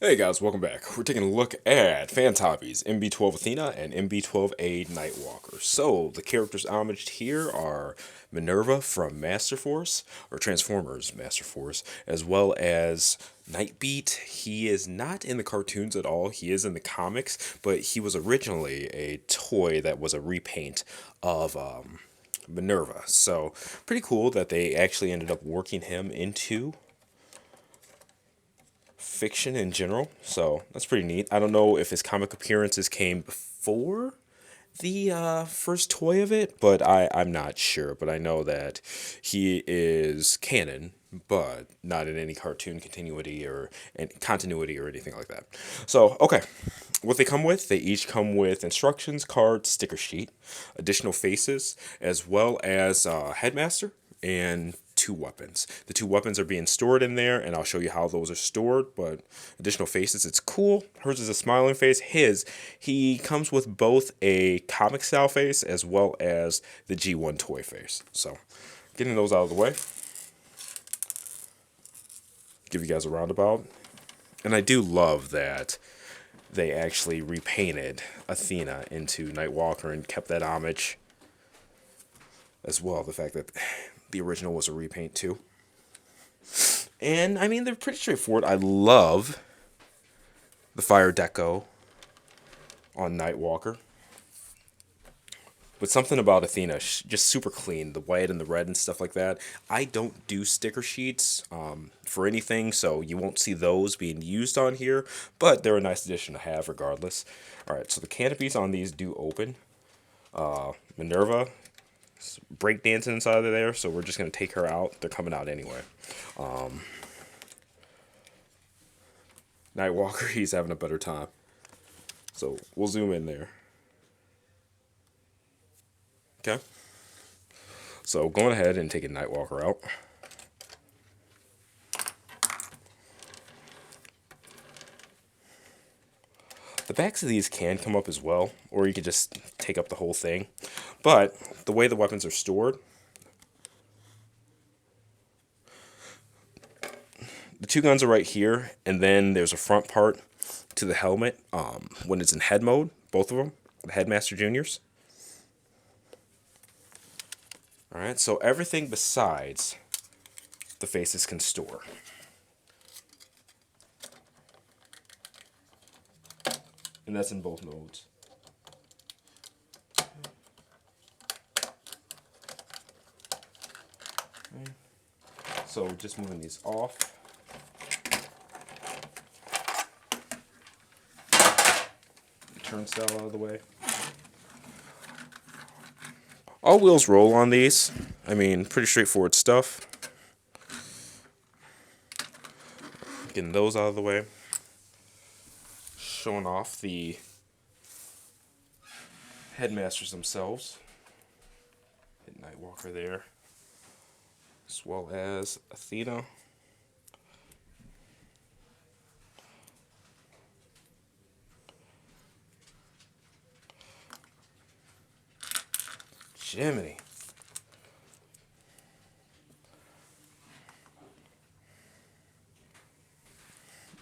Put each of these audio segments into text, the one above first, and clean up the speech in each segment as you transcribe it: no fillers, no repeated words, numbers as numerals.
Hey guys, welcome back. We're taking a look at Canopies, MB-12 Athena and MB-12A Nightwalker. So, the characters homaged here are Minerva from Master Force, or Transformers Master Force, as well as Nightbeat. He is not in the cartoons at all, he is in the comics, but he was originally a toy that was a repaint of Minerva. So, pretty cool that they actually ended up working him into fiction in general, so that's pretty neat. I don't know if his comic appearances came before the first toy of it, but I'm not sure. But I know that he is canon, but not in any cartoon continuity or anything like that. So, okay. What they come with, they each come with instructions, cards, sticker sheet, additional faces, as well as headmaster and two weapons. The two weapons are being stored in there, and I'll show you how those are stored. But additional faces, it's cool. Hers is a smiling face. He comes with both a comic style face as well as the G1 toy face. So, getting those out of the way, give you guys a roundabout. And I do love that they actually repainted Athena into Nightwalker and kept that homage as well. The fact that the original was a repaint too. And I mean, they're pretty straightforward. I love the fire deco on Nightwalker. But something about Athena, just super clean, the white and the red and stuff like that. I don't do sticker sheets for anything, so you won't see those being used on here, but they're a nice addition to have regardless. Alright, so the canopies on these do open. Minerva, breakdancing inside of there, so we're just going to take her out. They're coming out anyway. Nightwalker, he's having a better time. So we'll zoom in there. Okay. So going ahead and taking Nightwalker out. The backs of these can come up as well, or you could just take up the whole thing. But the way the weapons are stored, the two guns are right here, and then there's a front part to the helmet when it's in head mode, both of them, the Headmaster Juniors. Alright, so everything besides the faces can store. And that's in both modes. Okay. So just moving these off. Turnstile out of the way. All wheels roll on these. I mean, pretty straightforward stuff. Getting those out of the way. Showing off the headmasters themselves. Hit Nightwalker there. As well as Athena. Jiminy.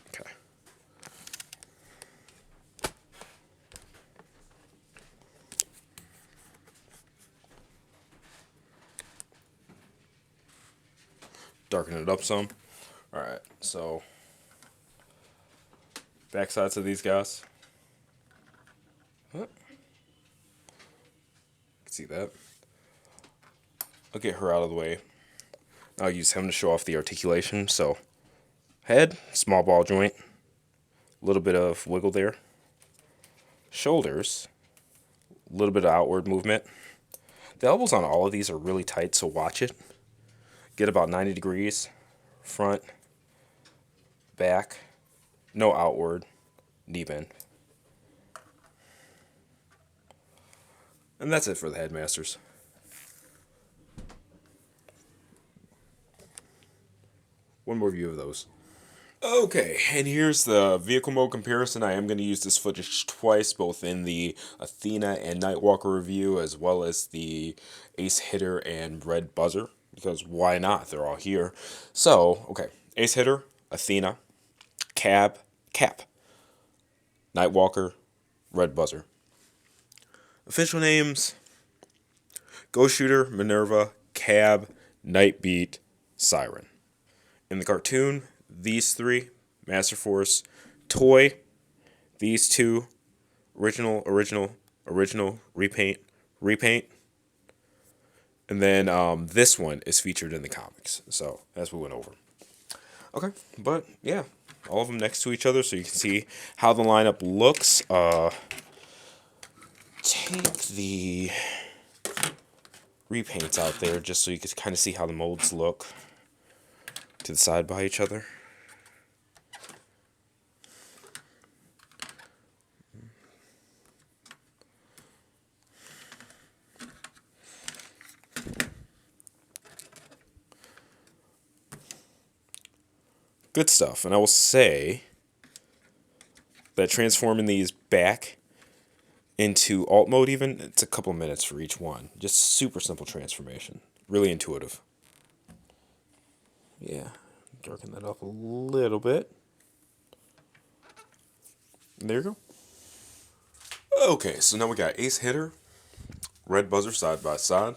Okay. Darken it up some. Alright, so back sides of these guys. Huh? See that? I'll get her out of the way. I'll use him to show off the articulation. So, head, small ball joint, a little bit of wiggle there. Shoulders, a little bit of outward movement. The elbows on all of these are really tight, so watch it. Get about 90 degrees, front, back, no outward, knee bend. And that's it for the headmasters. One more view of those. Okay, and here's the vehicle mode comparison. I am going to use this footage twice, both in the Athena and Nightwalker review, as well as the Ace Hitter and Red Buzzer, because why not? They're all here. So, okay, Ace Hitter, Athena, Cab, Cap, Nightwalker, Red Buzzer. Official names: Ghost Shooter, Minerva, Cab, Nightbeat, Siren. In the cartoon, these three: Master Force, Toy, these two: original, repaint, and then this one is featured in the comics. So as we went over. Okay, but yeah, all of them next to each other, so you can see how the lineup looks. Take the repaints out there just so you can kind of see how the molds look to the side by each other. Good stuff. And I will say that transforming these back into alt mode even, it's a couple minutes for each one. Just super simple transformation. Really intuitive. Yeah, darken that up a little bit. And there you go. Okay, so now we got Ace Hitter, Red Buzzer side by side.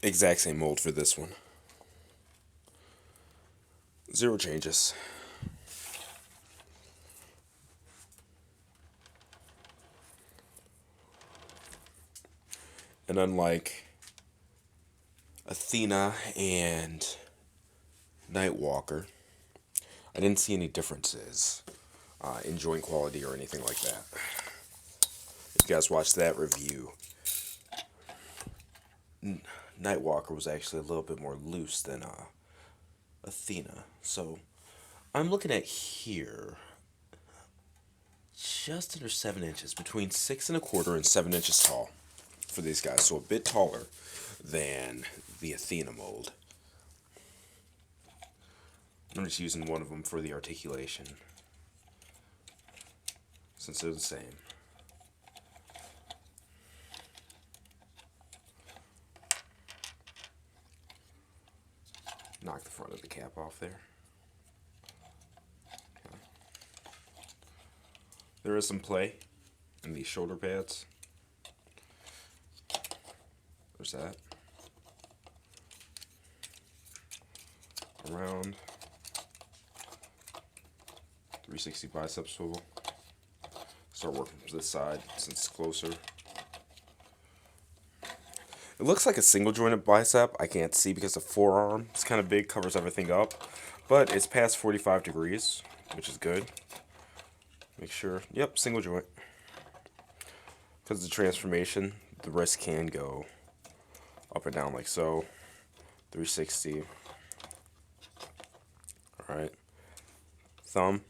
Exact same mold for this one. Zero changes. And unlike Athena and Nightwalker, I didn't see any differences in joint quality or anything like that. If you guys watched that review, Nightwalker was actually a little bit more loose than Athena. So I'm looking at here just under 7 inches, between 6 1/4 and 7 inches tall for these guys. So a bit taller than the Athena mold. I'm just using one of them for the articulation, since they're the same. Knock the front of the cap off there. Okay. There is some play in these shoulder pads. There's that. Around 360 bicep swivel. Start working from this side since it's closer. It looks like a single jointed bicep. I can't see because the forearm is kind of big, covers everything up. But it's past 45 degrees, which is good. Make sure, yep, single joint. Because of the transformation, the wrist can go up and down like so. 360. Alright. Thumb.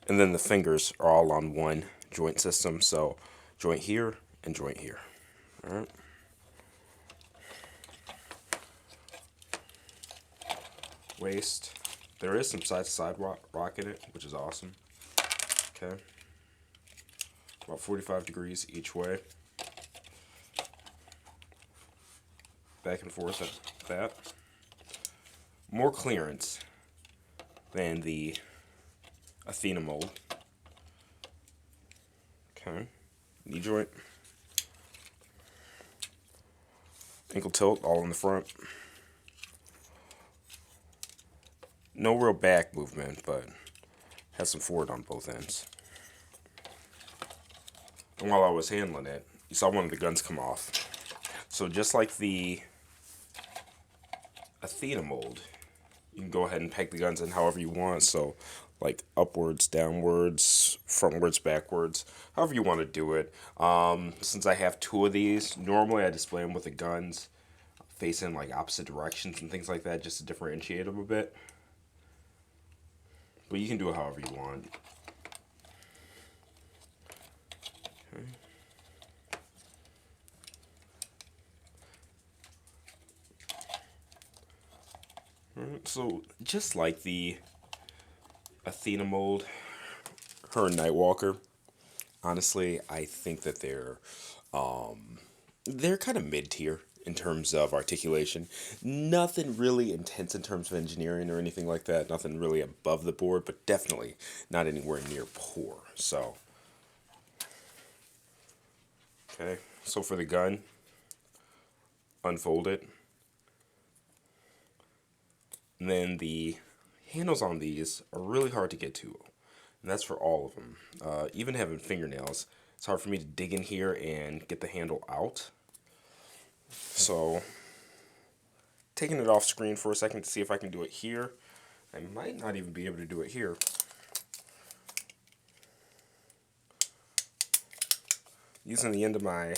And then the fingers are all on one joint system. So joint here and joint here. Alright. Waist. There is some side-to-side rock in it, which is awesome. Okay. About 45 degrees each way. Back and forth at that. More clearance than the Athena mold. Okay. Knee joint. Ankle tilt all in the front. No real back movement, but has some forward on both ends. And while I was handling it, you saw one of the guns come off. So just like the Athena mold, you can go ahead and peg the guns in however you want. So like upwards, downwards, frontwards, backwards, however you want to do it. Since I have two of these, normally I display them with the guns facing like opposite directions and things like that, just to differentiate them a bit. But you can do it however you want. Okay. Alright, so just like the Athena mold, her and Nightwalker, honestly, I think that they're kind of mid-tier in terms of articulation. Nothing really intense in terms of engineering or anything like that. Nothing really above the board, but definitely not anywhere near poor. So, okay. So for the gun, unfold it. And then the handles on these are really hard to get to. And that's for all of them. Even having fingernails, it's hard for me to dig in here and get the handle out. So, taking it off screen for a second to see if I can do it here. I might not even be able to do it here. Using the end of my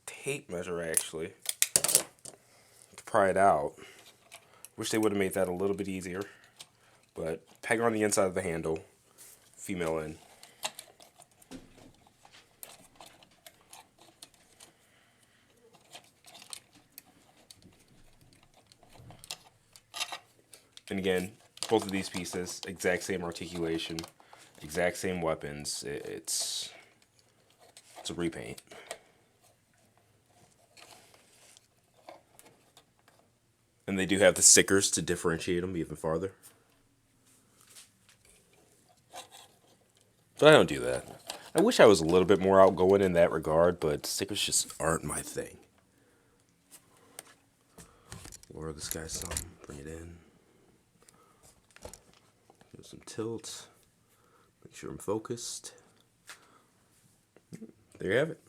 tape measure, actually, to pry it out. Wish they would have made that a little bit easier. But peg on the inside of the handle, female end. And again, both of these pieces, exact same articulation, exact same weapons. It's a repaint. And they do have the stickers to differentiate them even farther. But I don't do that. I wish I was a little bit more outgoing in that regard, but stickers just aren't my thing. Lower this guy some, bring it in. Give some tilt. Make sure I'm focused. There you have it.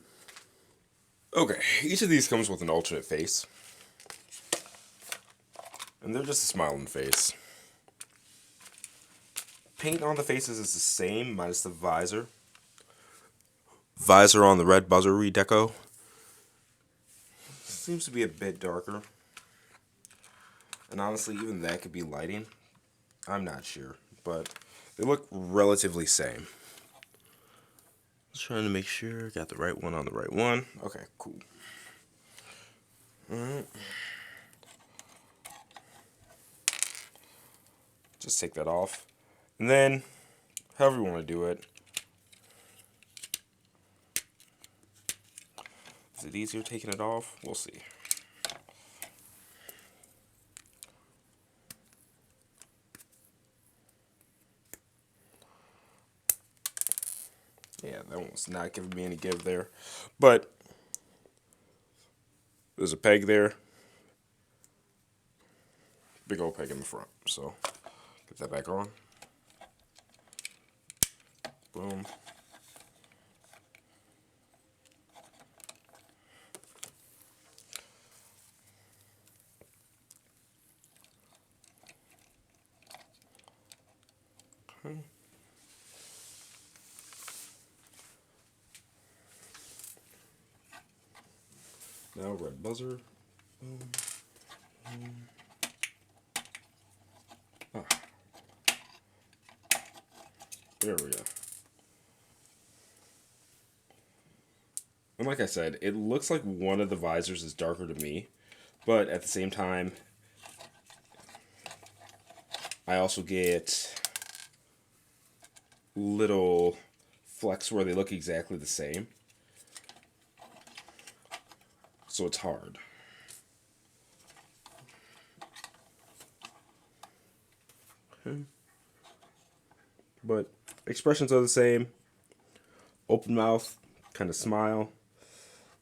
Okay, each of these comes with an alternate face. And they're just a smiling face. Paint on the faces is the same, minus the visor. Visor on the red buzzer redeco seems to be a bit darker. And honestly, even that could be lighting. I'm not sure, but they look relatively same. Just trying to make sure I got the right one on the right one. Okay, cool. Alright. Just take that off. And then, however you want to do it. Is it easier taking it off? We'll see. Yeah, that one was not giving me any give there. But there's a peg there. Big old peg in the front. So, get that back on. Boom. Okay. Now red buzzer. Boom. Boom. Ah. There we go. And like I said, it looks like one of the visors is darker to me, but at the same time, I also get little flecks where they look exactly the same. So it's hard. Okay. But expressions are the same. Open mouth, kind of smile.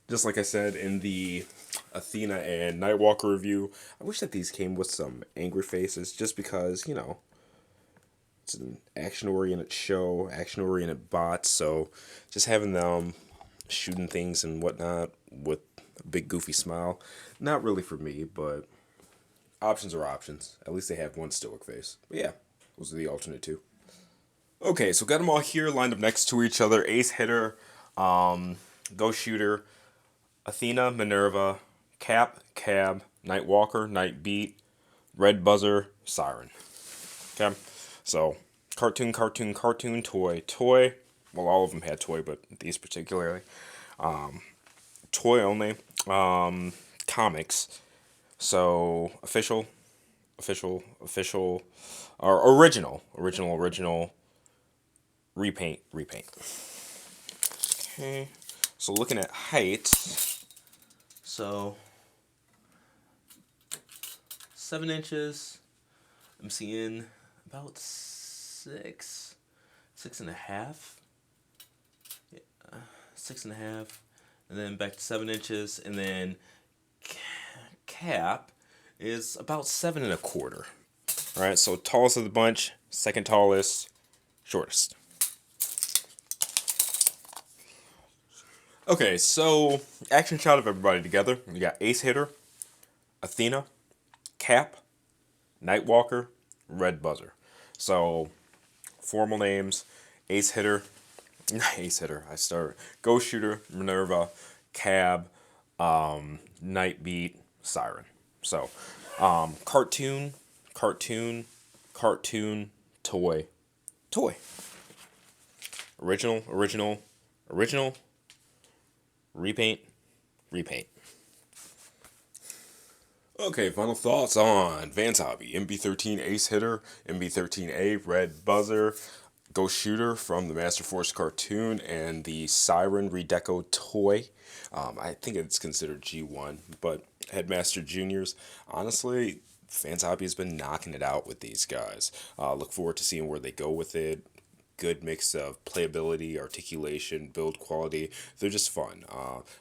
Just like I said in the Athena and Nightwalker review, I wish that these came with some angry faces just because, you know, it's an action-oriented show, action-oriented bots, so just having them shooting things and whatnot with a big goofy smile, not really for me, but options are options. At least they have one stoic face. But yeah, those are the alternate two. Okay, so got them all here lined up next to each other. Ace Hitter, Ghost Shooter, Athena, Minerva, Cap, Cab, Nightwalker, Nightbeat, Red Buzzer, Siren. Okay, so cartoon, toy. Well, all of them had toy, but these particularly. Toy only. Comics. So official, or original. Repaint. Okay. So looking at height, So 7 inches. I'm seeing about 6.5. Yeah, 6.5, and then back to 7 inches, and then cap is about 7.25. All right, so tallest of the bunch, second tallest, shortest. Okay, so action shot of everybody together. You got Ace Hitter, Athena, Cap, Nightwalker, Red Buzzer. So formal names: Ace Hitter, not Ace Hitter. I start Ghost Shooter, Minerva, Cab, Nightbeat, Siren. So cartoon, cartoon, cartoon, toy, toy. Original, original, original, repaint, repaint. Okay, final thoughts on Vans Hobby. MB-13 Ace Hitter, MB-13A Red Buzzer, Ghost Shooter from the Master Force cartoon, and the Siren Redeco toy. I think it's considered G1, but Headmaster Juniors. Honestly, Vans Hobby has been knocking it out with these guys. Look forward to seeing where they go with it. Good mix of playability, articulation, build quality. They're just fun.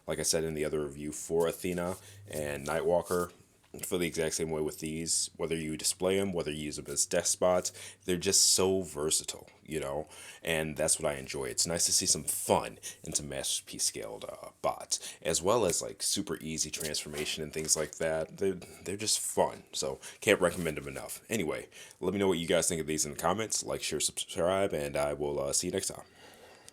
Like I said in the other review for Athena and Nightwalker, feel the exact same way with these. Whether you display them, whether you use them as desk spots, they're just so versatile, you know, and that's what I enjoy. It's nice to see some fun in some masterpiece scaled bots, as well as like super easy transformation and things like that. They're just fun, so can't recommend them enough. Anyway, let me know what you guys think of these in the comments. Like, share, subscribe, and I will see you next time.